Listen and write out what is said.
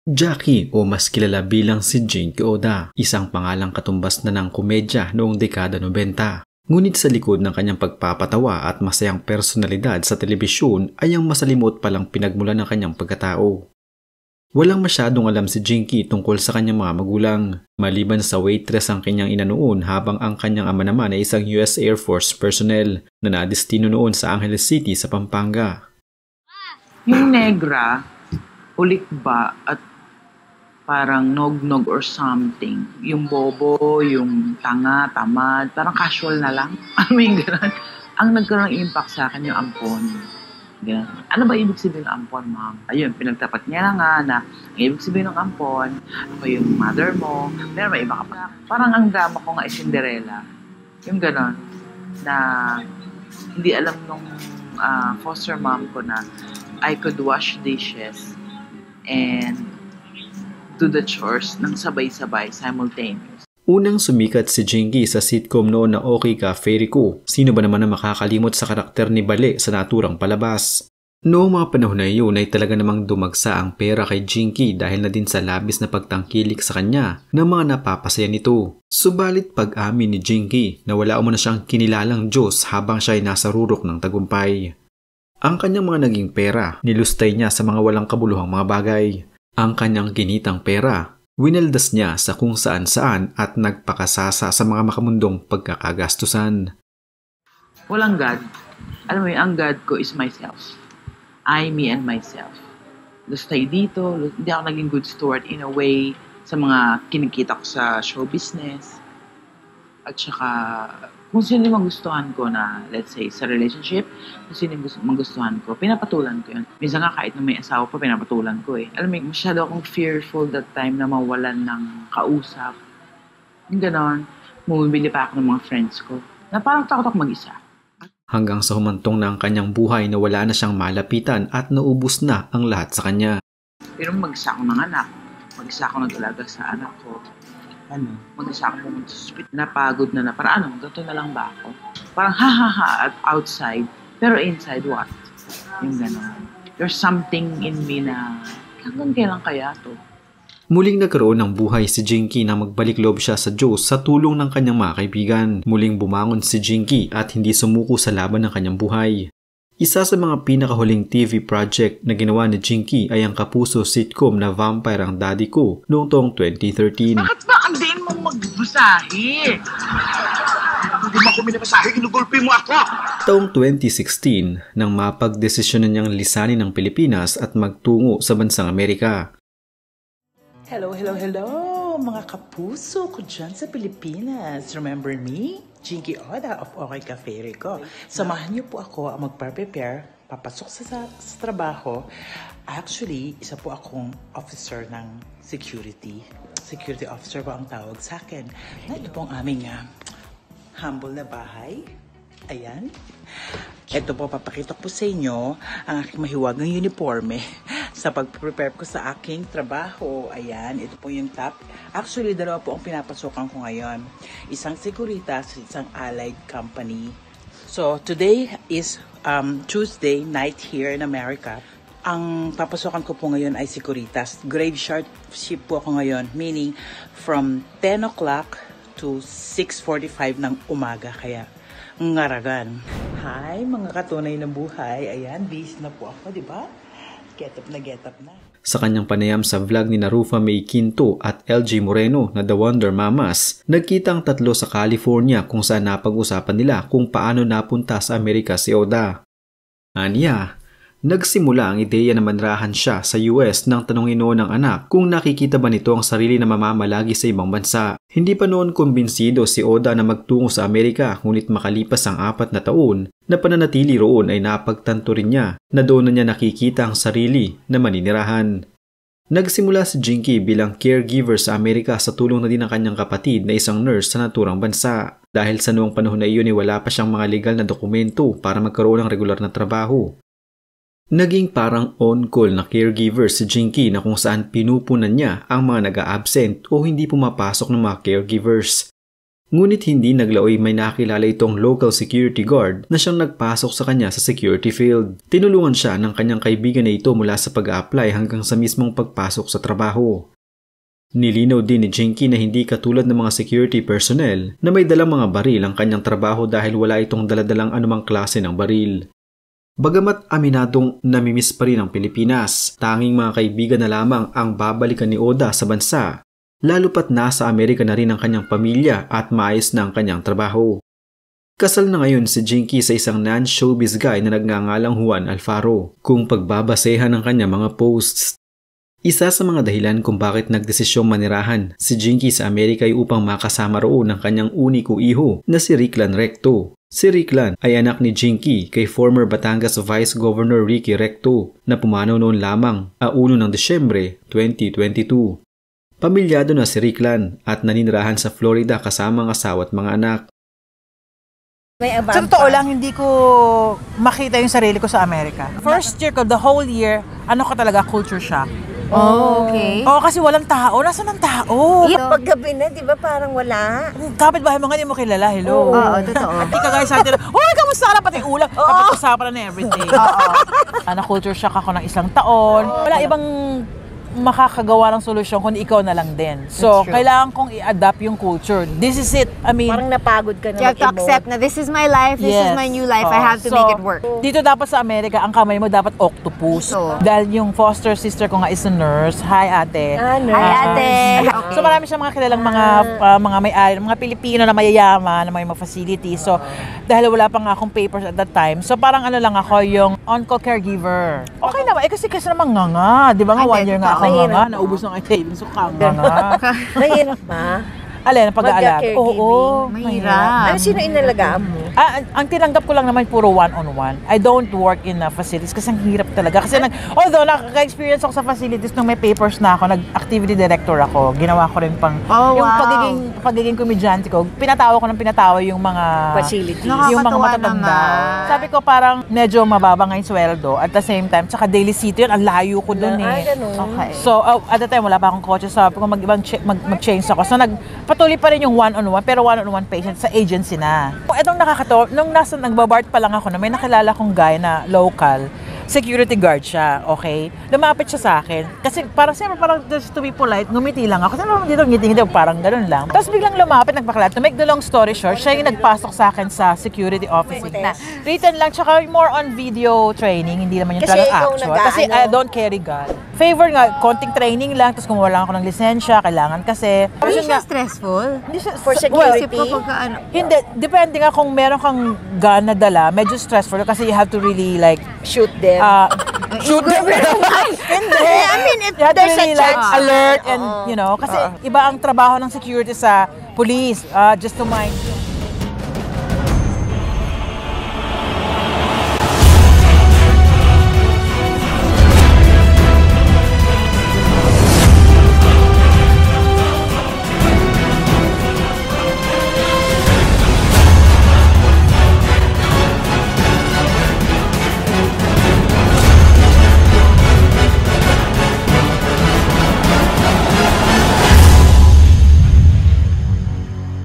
Jackie o mas kilala bilang si Jinky Oda, isang pangalang katumbas na ng komedya noong dekada 90. Ngunit sa likod ng kanyang pagpapatawa at masayang personalidad sa telebisyon ay ang masalimot palang pinagmulan ng kanyang pagkatao. Walang masyadong alam si Jinky tungkol sa kanyang mga magulang, maliban sa waitress ang kanyang ina noon habang ang kanyang ama naman ay isang US Air Force personnel na nadestino noon sa Angeles City sa Pampanga. Yung negra, ulik ba at parang nog-nog or something. Yung bobo, yung tanga, tamad, parang casual na lang. I mean, gano'n. Ang nagkaroon ng impact sa akin yung ampon. Ganun. Ano ba ibig sabihin ng ampon, ma'am? Ayun, pinagtapat niya na nga na ang ibig sabihin ng ampon, ako yung mother mo, meron may iba ka pa. Parang ang drama ko nga ay Cinderella. Yung gano'n, na hindi alam nung foster mom ko na I could wash dishes and do the chores ng sabay-sabay, simultaneous. Unang sumikat si Jinky sa sitcom noon na Okay Ka Fairy Ko. Sino ba naman ang makakalimot sa karakter ni Bale sa naturang palabas? Noong mga panahon na iyon ay talaga namang dumagsa ang pera kay Jinky dahil na din sa labis na pagtangkilik sa kanya ng mga napapasaya nito. Subalit pag-amin ni Jinky na wala umano siyang kinilalang Diyos habang siya ay nasa rurok ng tagumpay. Ang kanyang mga naging pera, nilustay niya sa mga walang kabuluhang mga bagay. Ang kanyang ginitang pera, winaldas niya sa kung saan-saan at nagpakasasa sa mga makamundong pagkakagastusan. Walang God. Alam mo yun, ang God ko is myself. I, me, and myself. Lustay dito, hindi ako naging good steward in a way sa mga kinikita ko sa show business. At saka, kung sino yung magustuhan ko na, let's say, sa relationship, kung sino yung magustuhan ko, pinapatulan ko yun. Minsan nga kahit na may asawa pa, pinapatulan ko eh. Alam mo, masyado akong fearful that time na mawalan ng kausap. Yung ganon, bumibili pa ako ng mga friends ko. Na parang takot ako mag-isa. Hanggang sa humantong na ang kanyang buhay na wala na siyang malapitan at naubos na ang lahat sa kanya. Pero mag-isa ako ng anak. Mag-isa ako nag-alaga sa anak ko. Mag-isa ako pumunta sa hospital. Napagod na parang ganito na lang ba ako? Parang ha-ha-ha at outside. Pero inside what? Yung gano'n. There's something in me na hanggang kailan kaya to? Muling nagkaroon ng buhay si Jinky na magbalik loob siya sa Diyos sa tulong ng kanyang mga kaibigan. Muling bumangon si Jinky at hindi sumuko sa laban ng kanyang buhay. Isa sa mga pinakahuling TV project na ginawa ni Jinky ay ang kapuso sitcom na Vampire Ang Daddy Ko noong taong 2013. Bakit ba ang din mong magbasahe? Hindi mo ako minabasahe, ginugulpi mo ako! Taong 2016 nang mapagdesisyonan niyang lisanin ng Pilipinas at magtungo sa bansang Amerika. Hello mga kapuso ko dyan sa Pilipinas. Remember me? Jinky Oda of Okay Ka Fairy Ko. Samahan niyo po ako ang magprepare, papasok sa trabaho. Actually, isa po akong officer ng security. Security officer po ang tawag sa akin. Na ito po ang aming humble na bahay. Ayan. Ito po, papakita ko po sa inyo ang aking mahiwagang uniforme sa pag-prepare ko sa aking trabaho. Ayan, ito po yung top. Actually, dalawa po ang pinapasokan ko ngayon. Isang Securitas, isang Allied Company. So, today is Tuesday night here in America. Ang papasokan ko po ngayon ay Securitas. Grave shift po ako ngayon, meaning from 10 o'clock to 6:45 ng umaga. Kaya, ngaragan. Hi, mga katunay ng buhay. Ayan, busy na po ako, di ba? Get up na. Sa kanyang panayam sa vlog ni Rufa May Quinto at LG Moreno na The Wonder Mamas, nagkita ang tatlo sa California kung saan napag-usapan nila kung paano napunta sa Amerika si Oda. Aniya, nagsimula ang ideya na manrahan siya sa US nang tanongin noon ng anak kung nakikita ba nito ang sarili na mamamalagi sa ibang bansa. Hindi pa noon kumbinsido si Oda na magtungo sa Amerika, ngunit makalipas ang 4 na taon na pananatili roon ay napagtanto rin niya na doon na niya nakikita ang sarili na maninirahan. Nagsimula si Jinky bilang caregiver sa Amerika sa tulong na din ng kanyang kapatid na isang nurse sa naturang bansa. Dahil sa noong panahon na iyon ay wala pa siyang mga legal na dokumento para magkaroon ng regular na trabaho. Naging parang on-call na caregiver si Jinky na kung saan pinupunan niya ang mga nag-a-absent o hindi pumapasok ng mga caregivers. Ngunit hindi naglaoy may nakilala itong local security guard na siyang nagpasok sa kanya sa security field. Tinulungan siya ng kanyang kaibigan na ito mula sa pag-a-apply hanggang sa mismong pagpasok sa trabaho. Nilinaw din ni Jinky na hindi katulad ng mga security personnel na may dalang mga baril ang kanyang trabaho dahil wala itong daladalang anumang klase ng baril. Bagamat aminadong namimiss pa rin ang Pilipinas, tanging mga kaibigan na lamang ang babalikan ni Oda sa bansa. Lalo pat nasa Amerika na rin ang kanyang pamilya at maayos na ang kanyang trabaho. Kasal na ngayon si Jinky sa isang non-showbiz guy na nagngangalang Juan Alfaro kung pagbabasehan ng kanyang mga posts. Isa sa mga dahilan kung bakit nagdesisyong manirahan si Jinky sa Amerika ay upang makasama roon ang kanyang uniko iho na si Ricklan Recto. Si Ricklan ay anak ni Jinky kay former Batangas Vice Governor Ricky Recto na pumanaw noon lamang 1 ng Disyembre 2022. Pamilyado na si Ricklan at naninirahan sa Florida kasama ang asawa at mga anak. Sa totoo lang, hindi ko makita yung sarili ko sa Amerika. First year ko, the whole year, ano ka talaga, culture shock. Oh, okay. Oo, kasi walang tao. Nasaan ang tao? Paggabi na, di ba parang wala? Kapit-bahay mo nga, di mo kilala. Hello. Oo, totoo. At di ka guys sa atin, oh, kamusta na pati ulang? Tapos usapan na everything. Na-culture shock ako ng 1 taon. Wala ibang makakagawa ng solusyon kundi ikaw na lang din. So, kailangan kong i-adapt yung culture. This is it. I mean, Parang napagod ka na You have to accept na this is my life, this is my new life, I have to make it work. Dito dapat sa Amerika, ang kamay mo dapat octopus. Dahil yung foster sister ko nga is a nurse. Hi, ate. Hi, ate. Okay. So, marami siyang mga kilalang mga may-ari, mga Pilipino na mayayaman, na may mga facilities. So, dahil wala pa nga akong papers at that time, so parang ano lang ako, yung on-call caregiver. Okay naman. Kasi naman nga. Di ba nga 1 year nga ako nga, naubos ng savings. So, nga. Mahirap ba? Alin, pag-aalag? Oo, mahirap. Ano, sino inalagaan mo? Ang tinanggap ko lang naman puro one-on-one. I don't work in facilities kasi ang hirap talaga. Kasi although nakaka-experience ako sa facilities nung may papers na ako, nag-activity director ako, ginawa ko rin pang yung pagiging komedyante ko. Pinatawa ko ng pinatawa yung mga facilities. Yung mga matatanda. Sabi ko parang medyo mababa nga yung sweldo. At the same time, tsaka daily city yun, ang layo ko dun eh. Okay. So, at the time, wala pa akong kotse. Sabi ko, mag-change ako. So, patuloy pa rin yung one-on-one, pero one-on-one patient sa agency na. Itong nakakatawa, nung nagbabart pa lang ako na may nakilala kong guy na local, security guard siya, okay? Lumapit siya sa akin. Kasi parang siyempre, parang just to be polite, ngumiti lang ako. Kasi naman dito, ngiti-ngiti, parang ganun lang. Tapos biglang lumapit, nagpakilala. To make the long story short, siya yung nagpasok sa akin sa security office. Na written lang, tsaka more on video training, hindi naman yung talagang actual. Kasi I don't carry gun. Favor nga, konting training lang, tapos kumuha lang ako ng lisensya, kailangan kasi. Hindi siya stressful? Hindi siya, For security? Hindi, depende nga kung meron kang gun na dala, medyo stressful kasi you have to really like Shoot them. shoot them. Hindi. I mean, You have to there's a really like chance. alert and you know, kasi iba ang trabaho ng security sa police, just to mind